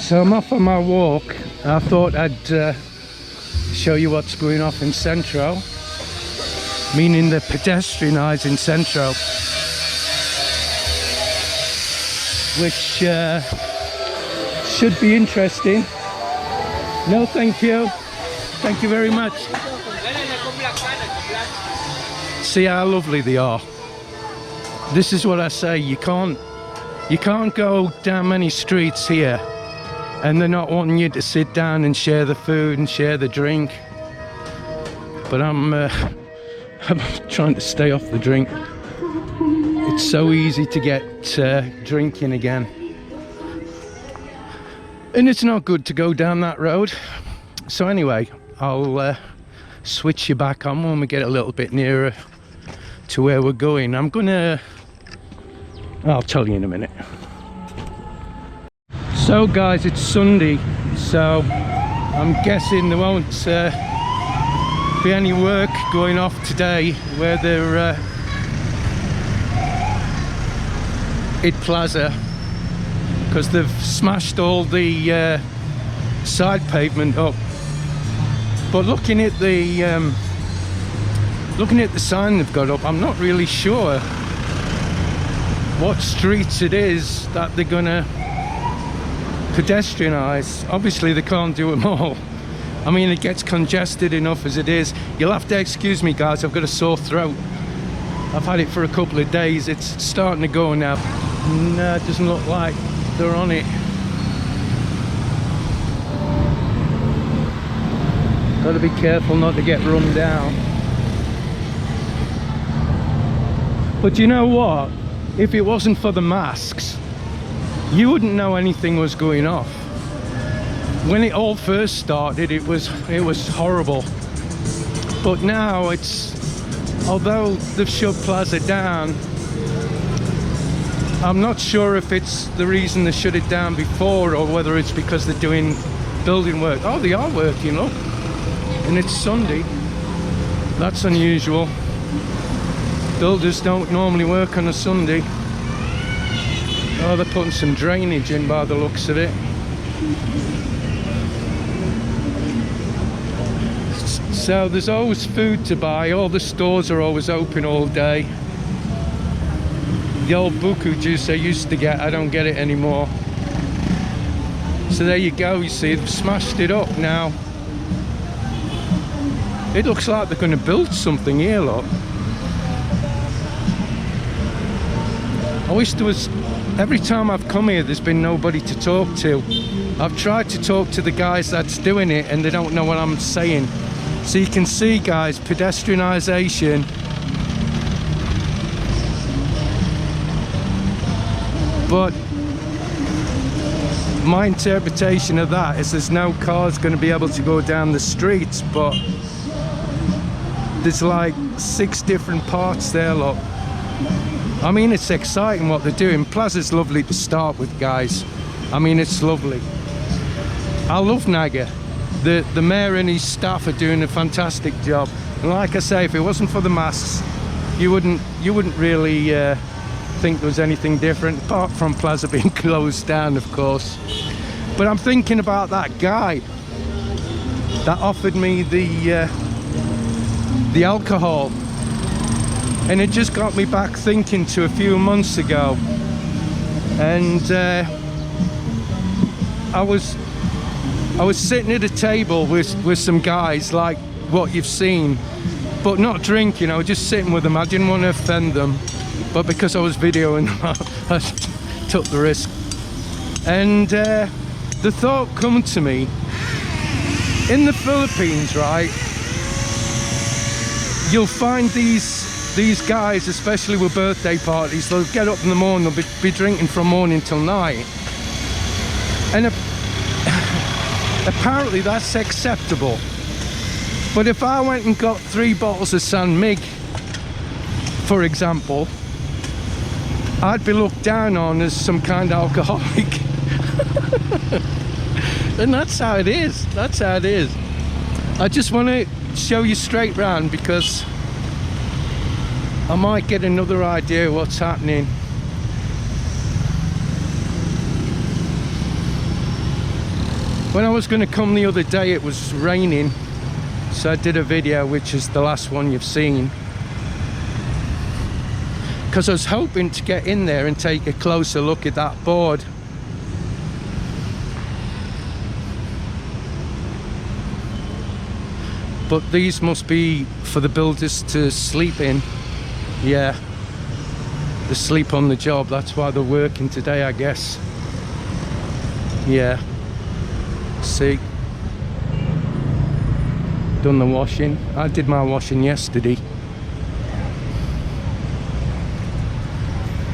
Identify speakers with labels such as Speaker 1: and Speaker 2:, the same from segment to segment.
Speaker 1: So I'm off on my walk. I thought I'd show you what's going off in Centro, meaning the pedestrianizing Centro, which should be interesting. No, thank you. Thank you very much. See how lovely they are. This is what I say, you can't go down many streets here and they're not wanting you to sit down and share the food and share the drink. But I'm trying to stay off the drink. It's so easy to get drinking again. And it's not good to go down that road. So anyway, I'll switch you back on when we get a little bit nearer to where we're going. I'll tell you in a minute. So guys, it's Sunday, so I'm guessing there won't be any work going off today where they're at Plaza, because they've smashed all the side pavement up. But looking at the sign they've got up, I'm not really sure what streets it is that they're gonna pedestrianize. Obviously they can't do them all. I mean, it gets congested enough as it is. You'll have to excuse me guys, I've got a sore throat. I've had it for a couple of days. It's starting to go now. No, it doesn't look like they're on it. Got to be careful not to get run down. But you know what? If it wasn't for the masks, you wouldn't know anything was going off. When it all first started, it was horrible. But now although they've shut Plaza down, I'm not sure if it's the reason they shut it down before or whether it's because they're doing building work. Oh, they are working, look. And it's Sunday. That's unusual. Builders don't normally work on a Sunday. Oh, they're putting some drainage in by the looks of it. So there's always food to buy. All the stores are always open all day. The old buku juice I used to get, I don't get it anymore. So there you go, you see, they've smashed it up now. It looks like they're going to build something here, look. I wish there was, every time I've come here there's been nobody to talk to. I've tried to talk to the guys that's doing it and they don't know what I'm saying. So you can see guys, pedestrianization. But my interpretation of that is there's no cars going to be able to go down the streets, but there's like 6 different parts there, look. I mean, it's exciting what they're doing. Plaza's lovely to start with, guys. I mean, it's lovely. I love Naga. The mayor and his staff are doing a fantastic job. And like I say, if it wasn't for the masks, you wouldn't really think there was anything different, apart from Plaza being closed down, of course. But I'm thinking about that guy that offered me the alcohol. And it just got me back thinking to a few months ago, and I was sitting at a table with some guys like what you've seen, but not drinking. I was just sitting with them. I didn't want to offend them, but because I was videoing them, I took the risk. And the thought come to me, in the Philippines, right, you'll find these guys, especially with birthday parties, they'll get up in the morning, they'll be drinking from morning till night. And apparently that's acceptable. But if I went and got 3 bottles of San Mig, for example, I'd be looked down on as some kind of alcoholic. And that's how it is. That's how it is. I just want to show you straight round because I might get another idea what's happening. When I was going to come the other day, it was raining, so I did a video, which is the last one you've seen, because I was hoping to get in there and take a closer look at that board. But these must be for the builders to sleep in. Yeah, they sleep on the job, that's why they're working today, I guess. Yeah, see, done the washing. I did my washing yesterday.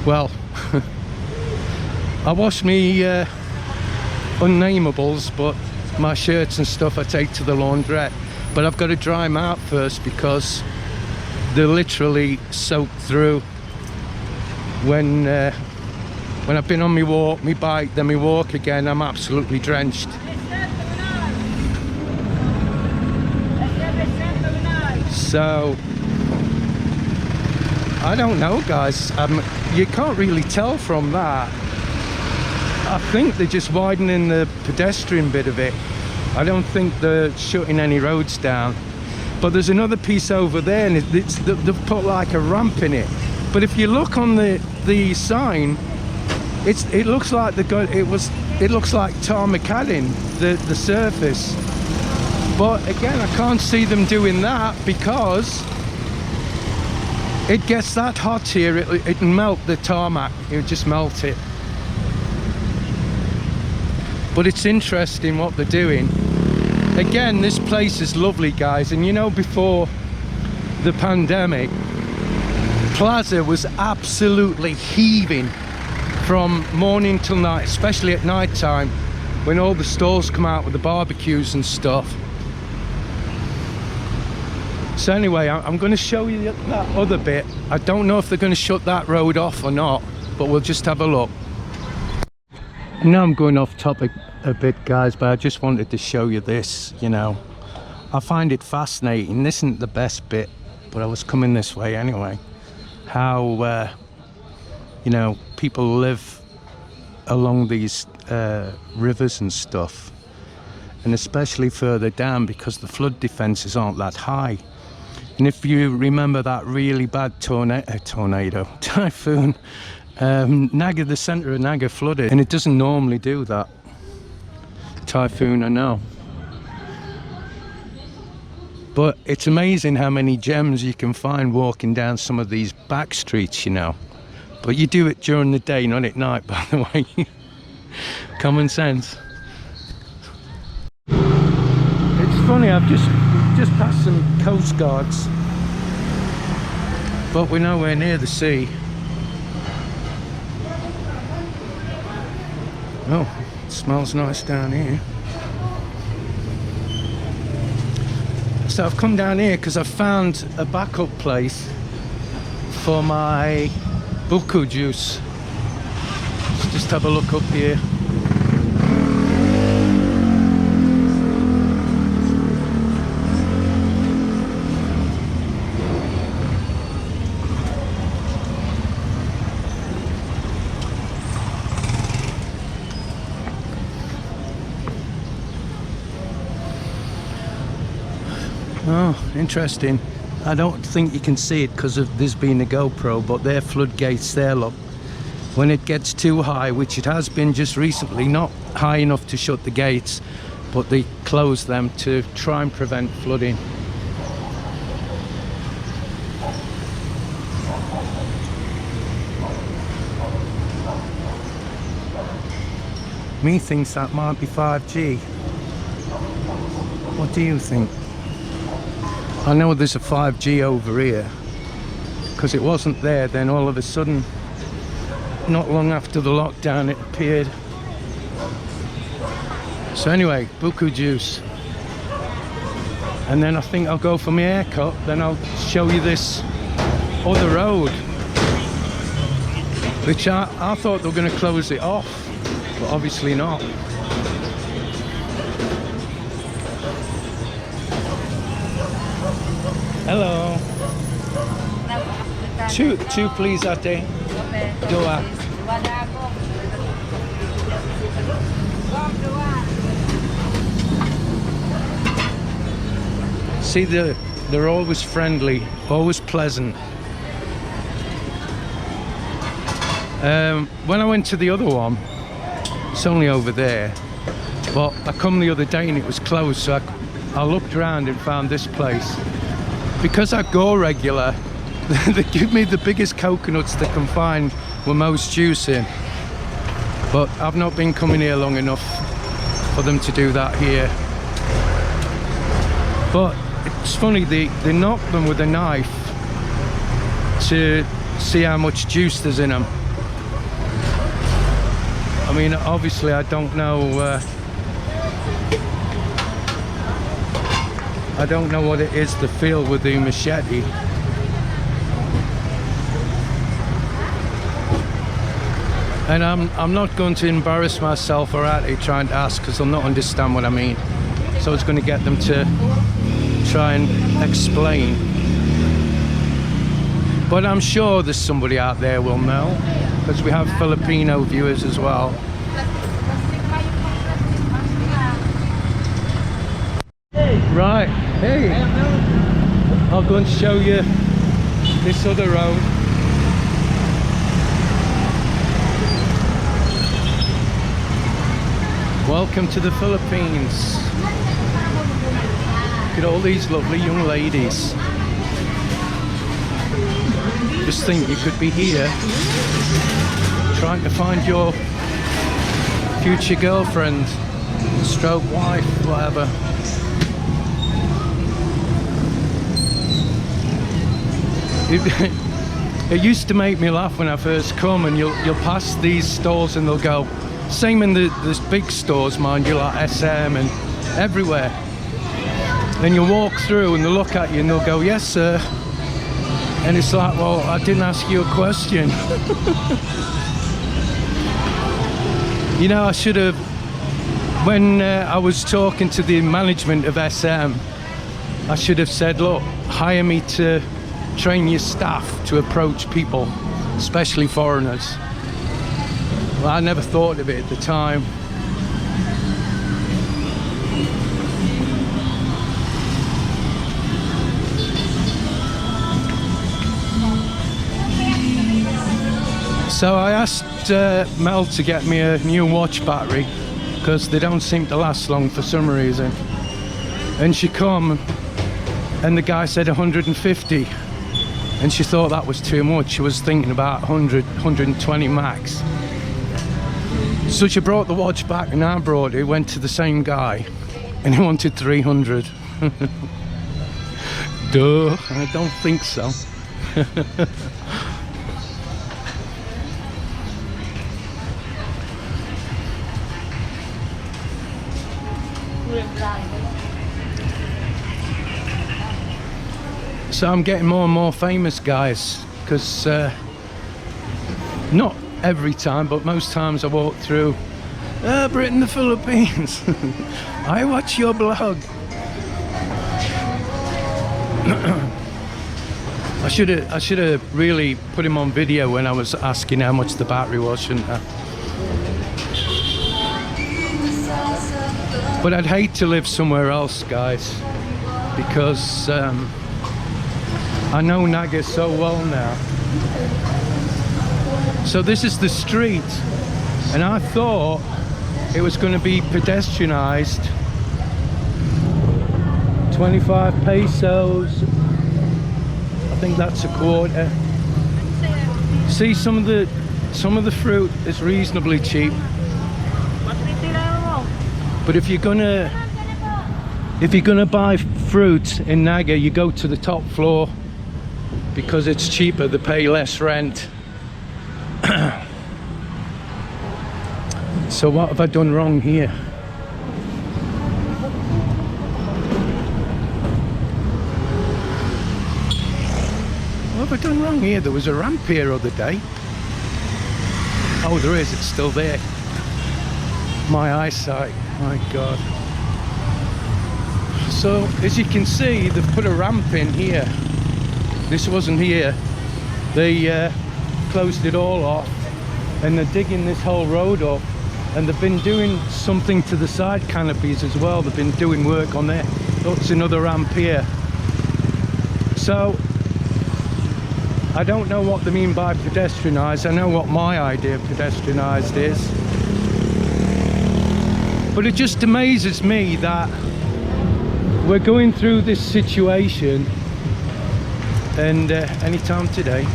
Speaker 1: Well, I wash me unnamables, but my shirts and stuff I take to the laundrette. But I've got to dry them out first because they're literally soaked through. When I've been on my walk, my bike, then my walk again, I'm absolutely drenched. So I don't know, guys. You can't really tell from that. I think they're just widening the pedestrian bit of it. I don't think they're shutting any roads down. But there's another piece over there, and they've put like a ramp in it. But if you look on the sign, it looks like it looks like tarmacading the surface. But again, I can't see them doing that because it gets that hot here. It can melt the tarmac. It would just melt it. But it's interesting what they're doing. Again, this place is lovely, guys. And you know, before the pandemic, Plaza was absolutely heaving from morning till night, especially at night time when all the stalls come out with the barbecues and stuff. So anyway, I'm going to show you that other bit. I don't know if they're going to shut that road off or not, but we'll just have a look. Now I'm going off topic a bit, guys, but I just wanted to show you this. You know, I find it fascinating. This isn't the best bit, but I was coming this way anyway. How you know, people live along these rivers and stuff, and especially further down because the flood defences aren't that high. And if you remember that really bad typhoon, Naga, the centre of Naga flooded, and it doesn't normally do that. Typhoon, I know. But it's amazing how many gems you can find walking down some of these back streets, you know. But you do it during the day, not at night, by the way. Common sense. It's funny, I've just passed some coast guards, but we're nowhere near the sea. Oh, it smells nice down here. So I've come down here because I've found a backup place for my buku juice. Let's just have a look up here. Oh, interesting. I don't think you can see it because of this being a GoPro, but their floodgates there, look. When it gets too high, which it has been just recently, not high enough to shut the gates, but they close them to try and prevent flooding. Me thinks that might be 5G. What do you think? I know there's a 5G over here because it wasn't there, then all of a sudden, not long after the lockdown, it appeared. So anyway, buku juice, and then I think I'll go for my haircut, then I'll show you this other road, which I thought they were going to close it off, but obviously not. Hello. Two please, ate. Dua. See, they're always friendly, always pleasant. When I went to the other one, it's only over there, but I come the other day and it was closed, so I looked around and found this place. Because I go regular, they give me the biggest coconuts they can find with most juice in. But I've not been coming here long enough for them to do that here. But it's funny, they knock them with a knife to see how much juice there's in them. I mean, obviously I don't know what it is to feel with the machete. And I'm not going to embarrass myself or actually trying to ask, because they'll not understand what I mean. So I was going to get them to try and explain. But I'm sure there's somebody out there will know, because we have Filipino viewers as well. Right, hey, I'll go and show you this other road. Welcome to the Philippines. Look at all these lovely young ladies. Just think you could be here trying to find your future girlfriend, stroke wife, whatever. It used to make me laugh when I first come, and you'll pass these stores and they'll go, same in the big stores, mind you, like SM and everywhere. Then you walk through and they'll look at you and they'll go, yes sir. And it's like, well, I didn't ask you a question. You know, I should have, when I was talking to the management of SM, I should have said, look, hire me to train your staff to approach people, especially foreigners. Well, I never thought of it at the time. So I asked Mel to get me a new watch battery, because they don't seem to last long for some reason. And she come and the guy said 150. And she thought that was too much. She was thinking about 100, 120 max. So she brought the watch back and I brought it, went to the same guy, and he wanted 300. Duh, I don't think so. So I'm getting more and more famous, guys, because not every time, but most times I walk through Brit in the Philippines. I watch your blog. I should have really put him on video when I was asking how much the battery was, shouldn't I? But I'd hate to live somewhere else, guys, because I know Naga so well now. So this is the street, and I thought it was going to be pedestrianized. 25 pesos. I think that's a quarter. See, some of the fruit is reasonably cheap. But if you're gonna buy fruit in Naga, you go to the top floor because it's cheaper. They pay less rent. So what have I done wrong here? What have I done wrong here? There was a ramp here the other day. Oh, there is. It's still there. My eyesight. My God. So as you can see, they've put a ramp in here. This wasn't here. They closed it all off, and they're digging this whole road up, and they've been doing something to the side canopies as well. They've been doing work on it. That's another ramp here. So I don't know what they mean by pedestrianised. I know what my idea of pedestrianised is. But it just amazes me that we're going through this situation and anytime today,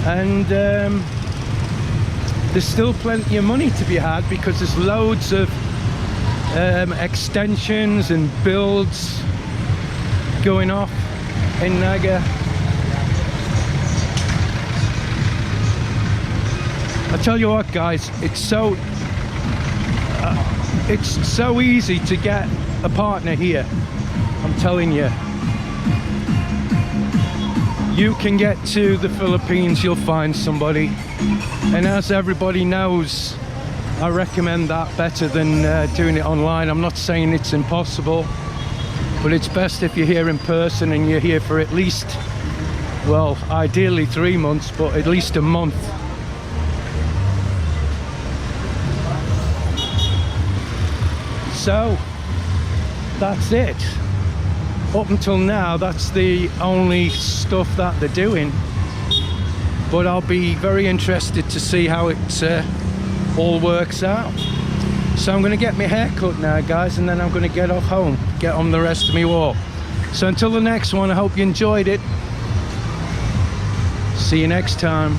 Speaker 1: and there's still plenty of money to be had because there's loads of extensions and builds going off in Naga. I tell you what, guys, it's so easy to get a partner here. I'm telling you. You can get to the Philippines, you'll find somebody. And as everybody knows, I recommend that better than doing it online. I'm not saying it's impossible, but it's best if you're here in person and you're here for at least, well, ideally 3 months, but at least a month. So that's it. Up until now, that's the only stuff that they're doing, but I'll be very interested to see how it all works out. So I'm going to get my hair cut now, guys, and then I'm going to get off home, get on the rest of my walk. So until the next one, I hope you enjoyed it. See you next time.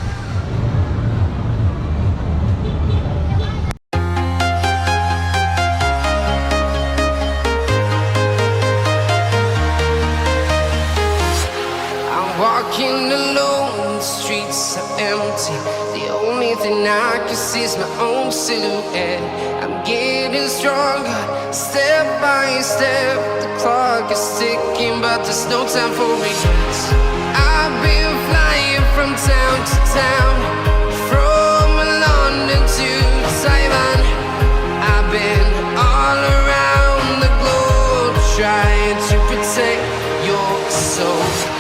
Speaker 2: Walking alone, the streets are empty. The only thing I can see is my own silhouette. I'm getting stronger, step by step. The clock is ticking, but there's no time for regrets. I've been flying from town to town, from London to Taiwan. I've been all around the globe, trying to protect your soul.